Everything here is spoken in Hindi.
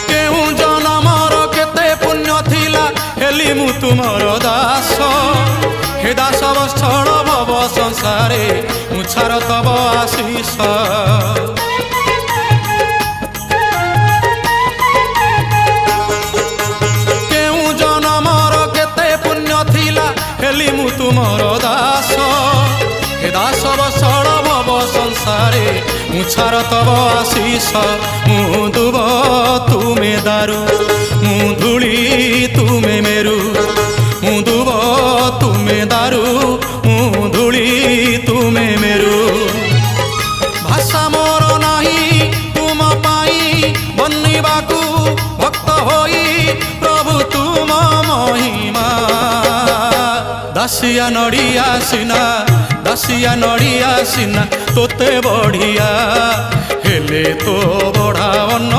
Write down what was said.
केहू जनमर केते पुण्य थिला हेली मु तुमर दास हे दास वत्सल भव संसारे मुछार तब आशीष केहू जनमर केते पुण्य थिला हेली मु तुमर दास हे दास वत्सल भव संसारे मुछार तब आशीष मु दुब तुमे दारू मु धूली तुमे मेरू मु दुब तुमे दारू मु धूली तुमे मेरू भाषा मोर नाही तुम पाई बनिबाकू भक्त होई प्रभु तुम महिमा दासिया नड़िया सिना दासिया नड़िया सिना तोते बढ़िया हेले तो बढ़ावन